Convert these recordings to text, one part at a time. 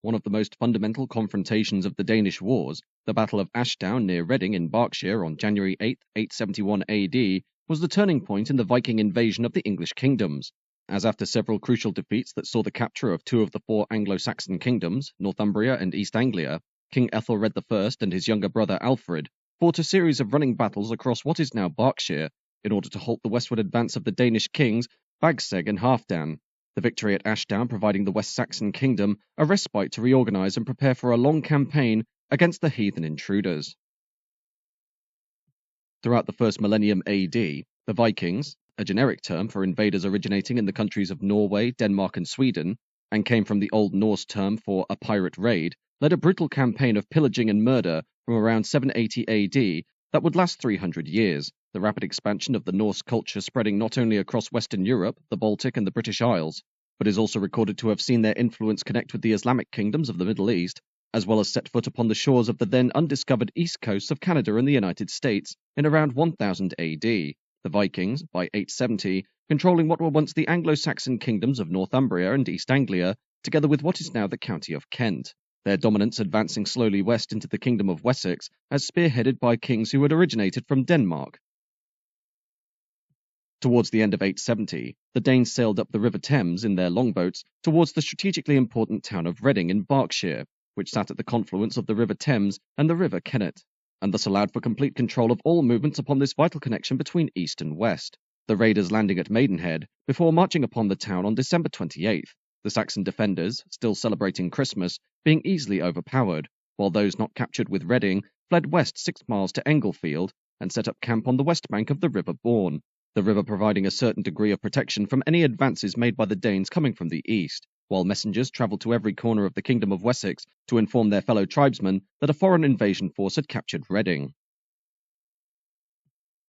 one of the most fundamental confrontations of the Danish wars, the Battle of Ashdown near Reading in Berkshire on January 8, 871 AD, was the turning point in the Viking invasion of the English kingdoms, as after several crucial defeats that saw the capture of two of the four Anglo-Saxon kingdoms, Northumbria and East Anglia, King Æthelred I and his younger brother Alfred fought a series of running battles across what is now Berkshire in order to halt the westward advance of the Danish kings Wessex and Halfdan, the victory at Ashdown providing the West Saxon kingdom a respite to reorganize and prepare for a long campaign against the heathen intruders. Throughout the first millennium AD, the Vikings, a generic term for invaders originating in the countries of Norway, Denmark and Sweden, and came from the Old Norse term for a pirate raid, led a brutal campaign of pillaging and murder from around 780 AD that would last 300 years, the rapid expansion of the Norse culture spreading not only across Western Europe, the Baltic and the British Isles, but is also recorded to have seen their influence connect with the Islamic kingdoms of the Middle East, as well as set foot upon the shores of the then undiscovered east coasts of Canada and the United States in around 1000 AD, the Vikings, by 870, controlling what were once the Anglo-Saxon kingdoms of Northumbria and East Anglia, together with what is now the county of Kent, their dominance advancing slowly west into the Kingdom of Wessex as spearheaded by kings who had originated from Denmark. Towards the end of 870, the Danes sailed up the River Thames in their longboats towards the strategically important town of Reading in Berkshire, which sat at the confluence of the River Thames and the River Kennet, and thus allowed for complete control of all movements upon this vital connection between east and west, the raiders landing at Maidenhead before marching upon the town on December 28th, the Saxon defenders, still celebrating Christmas, being easily overpowered, while those not captured with Reading fled west 6 miles to Englefield and set up camp on the west bank of the River Bourne, the river providing a certain degree of protection from any advances made by the Danes coming from the east, while messengers travelled to every corner of the Kingdom of Wessex to inform their fellow tribesmen that a foreign invasion force had captured Reading.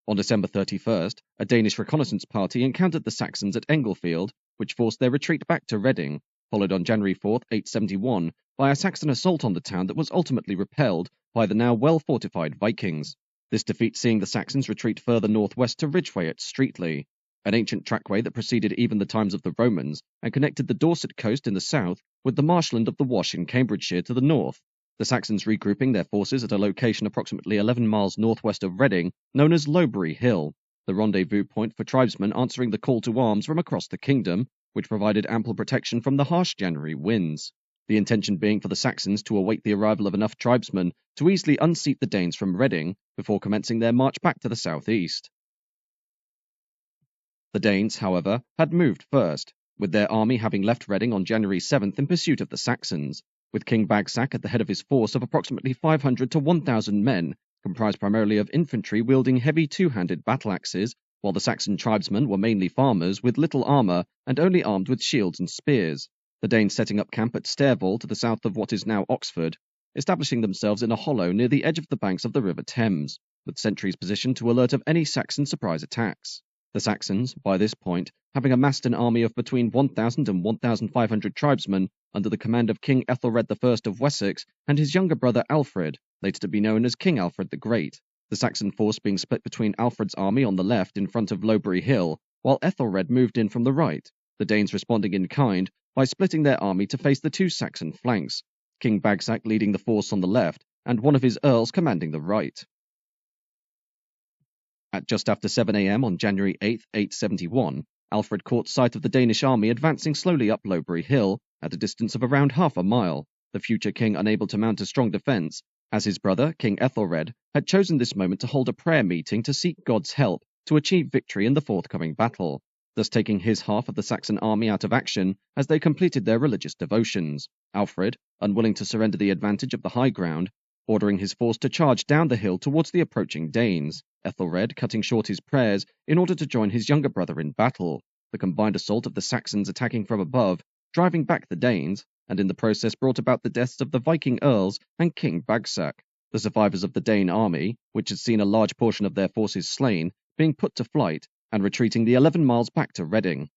On December 31st, a Danish reconnaissance party encountered the Saxons at Englefield, which forced their retreat back to Reading, followed on January 4, 871, by a Saxon assault on the town that was ultimately repelled by the now well-fortified Vikings. This defeat seeing the Saxons retreat further northwest to Ridgeway at Streatley, an ancient trackway that preceded even the times of the Romans and connected the Dorset coast in the south with the marshland of the Wash in Cambridgeshire to the north, the Saxons regrouping their forces at a location approximately 11 miles northwest of Reading, known as Lowbury Hill, the rendezvous point for tribesmen answering the call to arms from across the kingdom, which provided ample protection from the harsh January winds. The intention being for the Saxons to await the arrival of enough tribesmen to easily unseat the Danes from Reading before commencing their march back to the southeast. The Danes, however, had moved first, with their army having left Reading on January 7th in pursuit of the Saxons, with King Bagsac at the head of his force of approximately 500 to 1,000 men, comprised primarily of infantry wielding heavy two-handed battle axes, while the Saxon tribesmen were mainly farmers with little armour and only armed with shields and spears, the Danes setting up camp at Stairval to the south of what is now Oxford, establishing themselves in a hollow near the edge of the banks of the River Thames, with sentries positioned to alert of any Saxon surprise attacks. The Saxons, by this point, having amassed an army of between 1,000 and 1,500 tribesmen under the command of King Æthelred I of Wessex and his younger brother Alfred, later to be known as King Alfred the Great, the Saxon force being split between Alfred's army on the left in front of Lowbury Hill, while Æthelred moved in from the right, the Danes responding in kind by splitting their army to face the two Saxon flanks, King Bagsac leading the force on the left and one of his earls commanding the right. At just after 7 a.m. on January 8, 871, Alfred caught sight of the Danish army advancing slowly up Lowbury Hill at a distance of around half a mile, the future king unable to mount a strong defence, as his brother, King Æthelred, had chosen this moment to hold a prayer meeting to seek God's help to achieve victory in the forthcoming battle, thus taking his half of the Saxon army out of action as they completed their religious devotions. Alfred, unwilling to surrender the advantage of the high ground, ordering his force to charge down the hill towards the approaching Danes, Æthelred cutting short his prayers in order to join his younger brother in battle, the combined assault of the Saxons attacking from above, driving back the Danes, and in the process brought about the deaths of the Viking earls and King Bagsac, the survivors of the Dane army, which had seen a large portion of their forces slain, being put to flight and retreating the 11 miles back to Reading.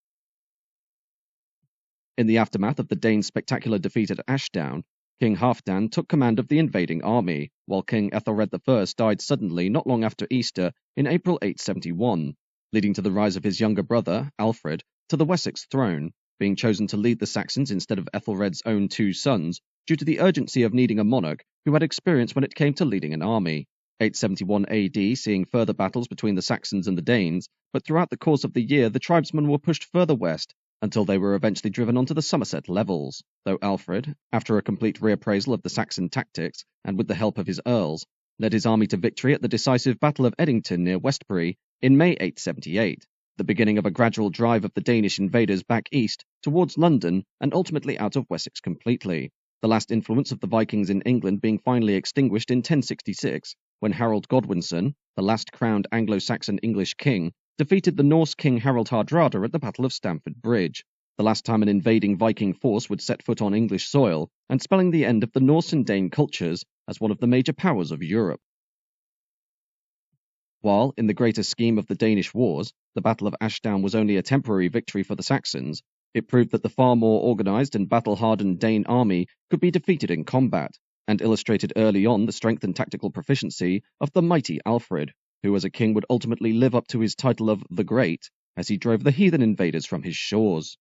In the aftermath of the Danes' spectacular defeat at Ashdown, King Halfdan took command of the invading army, while King Æthelred I died suddenly not long after Easter in April 871, leading to the rise of his younger brother, Alfred, to the Wessex throne, being chosen to lead the Saxons instead of Æthelred's own two sons, due to the urgency of needing a monarch who had experience when it came to leading an army. 871 AD seeing further battles between the Saxons and the Danes, but throughout the course of the year the tribesmen were pushed further west until they were eventually driven onto the Somerset levels, though Alfred, after a complete reappraisal of the Saxon tactics and with the help of his earls, led his army to victory at the decisive Battle of Edington near Westbury in May 878, the beginning of a gradual drive of the Danish invaders back east towards London and ultimately out of Wessex completely, the last influence of the Vikings in England being finally extinguished in 1066, when Harold Godwinson, the last crowned Anglo-Saxon English king, defeated the Norse king Harald Hardrada at the Battle of Stamford Bridge, the last time an invading Viking force would set foot on English soil, and spelling the end of the Norse and Dane cultures as one of the major powers of Europe. While, in the greater scheme of the Danish wars, the Battle of Ashdown was only a temporary victory for the Saxons, it proved that the far more organised and battle-hardened Dane army could be defeated in combat, and illustrated early on the strength and tactical proficiency of the mighty Alfred, who as a king would ultimately live up to his title of the Great, as he drove the heathen invaders from his shores.